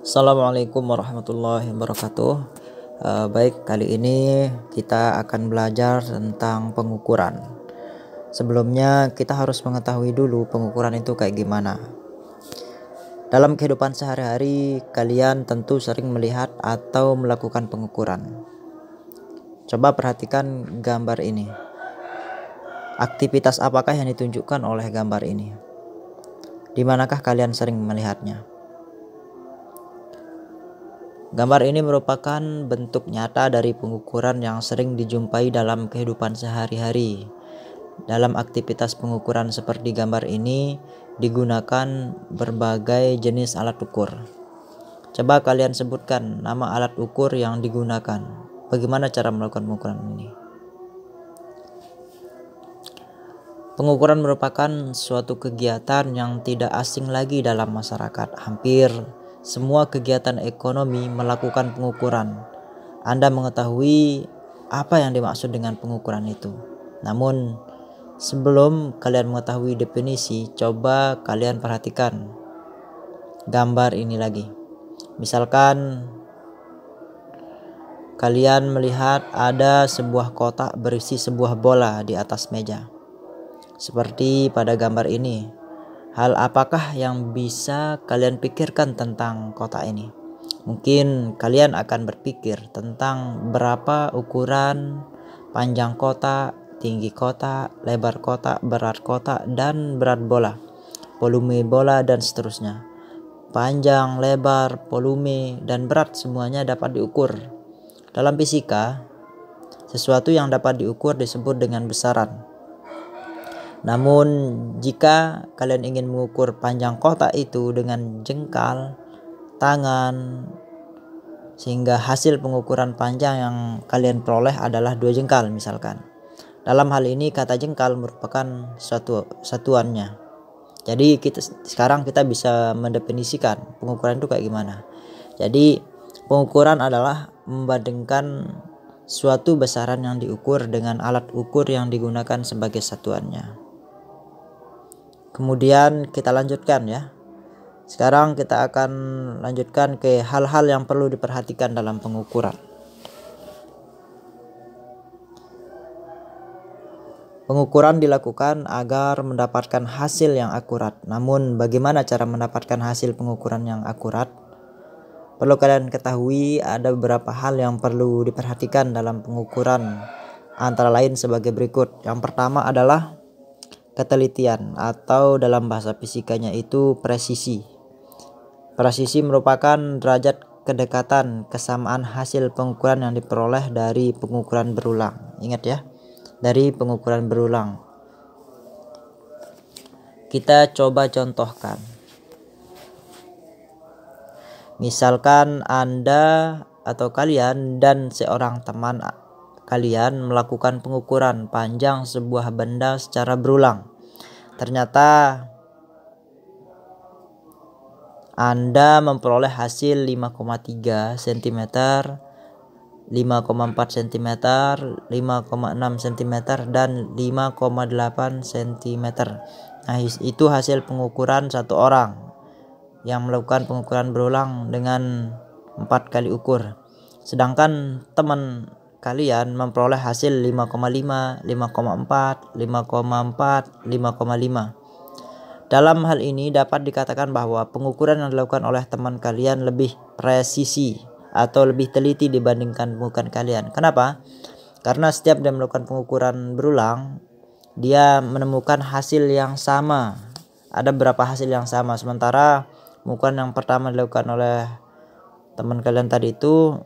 Assalamualaikum warahmatullahi wabarakatuh. Baik, kali ini kita akan belajar tentang pengukuran. Sebelumnya kita harus mengetahui dulu pengukuran itu kayak gimana. Dalam kehidupan sehari-hari, kalian tentu sering melihat atau melakukan pengukuran. Coba perhatikan gambar ini. Aktivitas apakah yang ditunjukkan oleh gambar ini? Di manakah kalian sering melihatnya? Gambar ini merupakan bentuk nyata dari pengukuran yang sering dijumpai dalam kehidupan sehari-hari. Dalam aktivitas pengukuran seperti gambar ini digunakan berbagai jenis alat ukur. Coba kalian sebutkan nama alat ukur yang digunakan. Bagaimana cara melakukan pengukuran ini? Pengukuran merupakan suatu kegiatan yang tidak asing lagi dalam masyarakat. Hampir semua kegiatan ekonomi melakukan pengukuran. Anda mengetahui apa yang dimaksud dengan pengukuran itu. Namun, sebelum kalian mengetahui definisi, coba kalian perhatikan gambar ini lagi. Misalkan kalian melihat ada sebuah kotak berisi sebuah bola di atas meja. Seperti pada gambar ini. Hal apakah yang bisa kalian pikirkan tentang kotak ini? Mungkin kalian akan berpikir tentang berapa ukuran, panjang kotak, tinggi kotak, lebar kotak, berat kotak, dan berat bola, volume bola, dan seterusnya. Panjang, lebar, volume, dan berat semuanya dapat diukur. Dalam fisika, sesuatu yang dapat diukur disebut dengan besaran. Namun jika kalian ingin mengukur panjang kotak itu dengan jengkal tangan, sehingga hasil pengukuran panjang yang kalian peroleh adalah 2 jengkal misalkan. Dalam hal ini kata jengkal merupakan satuannya. Jadi sekarang kita bisa mendefinisikan pengukuran itu kayak gimana. Jadi pengukuran adalah membandingkan suatu besaran yang diukur dengan alat ukur yang digunakan sebagai satuannya. Kemudian kita lanjutkan ya. Sekarang kita akan lanjutkan ke hal-hal yang perlu diperhatikan dalam pengukuran. Pengukuran dilakukan agar mendapatkan hasil yang akurat. Namun bagaimana cara mendapatkan hasil pengukuran yang akurat? Perlu kalian ketahui ada beberapa hal yang perlu diperhatikan dalam pengukuran, antara lain sebagai berikut. Yang pertama adalah ketelitian, atau dalam bahasa fisikanya itu presisi. Presisi merupakan derajat kedekatan kesamaan hasil pengukuran yang diperoleh dari pengukuran berulang. Ingat ya, dari pengukuran berulang. Kita coba contohkan. Misalkan Anda atau kalian dan seorang teman kalian melakukan pengukuran panjang sebuah benda secara berulang. Ternyata Anda memperoleh hasil 5,3 cm, 5,4 cm, 5,6 cm, dan 5,8 cm. Nah, itu hasil pengukuran satu orang yang melakukan pengukuran berulang dengan 4 kali ukur. Sedangkan teman kalian memperoleh hasil 5,5, 5,4, 5,4, 5,5. Dalam hal ini dapat dikatakan bahwa pengukuran yang dilakukan oleh teman kalian lebih presisi atau lebih teliti dibandingkan pengukuran kalian. Kenapa? Karena setiap dia melakukan pengukuran berulang, dia menemukan hasil yang sama. Ada beberapa hasil yang sama, sementara pengukuran yang pertama dilakukan oleh teman kalian tadi itu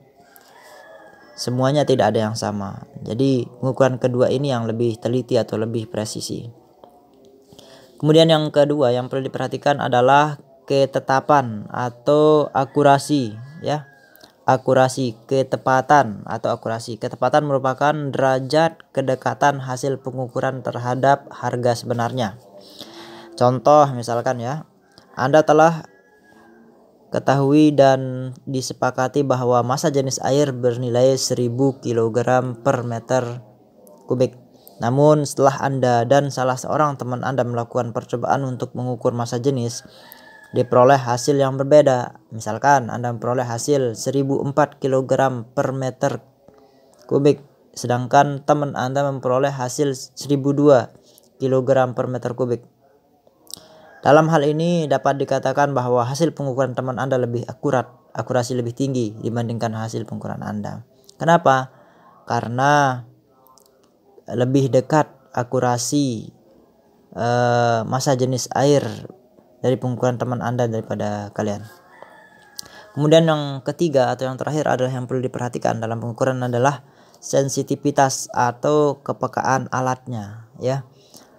semuanya tidak ada yang sama. Jadi pengukuran kedua ini yang lebih teliti atau lebih presisi. Kemudian yang kedua yang perlu diperhatikan adalah ketetapan atau akurasi ya. Akurasi, ketepatan atau akurasi. Ketepatan merupakan derajat kedekatan hasil pengukuran terhadap harga sebenarnya. Contoh misalkan ya, Anda telah ketahui dan disepakati bahwa massa jenis air bernilai 1000 kg per meter kubik. Namun setelah Anda dan salah seorang teman Anda melakukan percobaan untuk mengukur massa jenis, diperoleh hasil yang berbeda. Misalkan Anda memperoleh hasil 1004 kg per meter kubik, sedangkan teman Anda memperoleh hasil 1002 kg per meter kubik. Dalam hal ini dapat dikatakan bahwa hasil pengukuran teman Anda lebih akurat, akurasi lebih tinggi dibandingkan hasil pengukuran Anda. Kenapa? Karena lebih dekat akurasi massa jenis air dari pengukuran teman Anda daripada kalian. Kemudian yang ketiga atau yang terakhir adalah yang perlu diperhatikan dalam pengukuran adalah sensitivitas atau kepekaan alatnya, ya.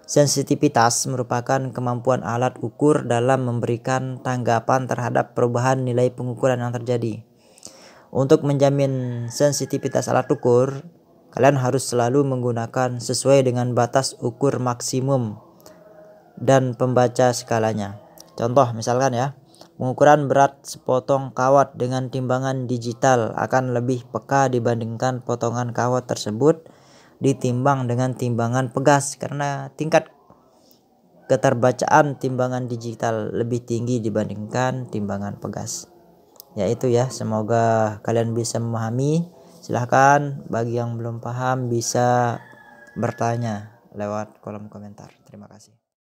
Sensitivitas merupakan kemampuan alat ukur dalam memberikan tanggapan terhadap perubahan nilai pengukuran yang terjadi. Untuk menjamin sensitivitas alat ukur, kalian harus selalu menggunakan sesuai dengan batas ukur maksimum dan pembaca skalanya. Contoh misalkan ya, pengukuran berat sepotong kawat dengan timbangan digital akan lebih peka dibandingkan potongan kawat tersebut ditimbang dengan timbangan pegas, karena tingkat keterbacaan timbangan digital lebih tinggi dibandingkan timbangan pegas. Yaitu ya, semoga kalian bisa memahami. Silahkan bagi yang belum paham bisa bertanya lewat kolom komentar. Terima kasih.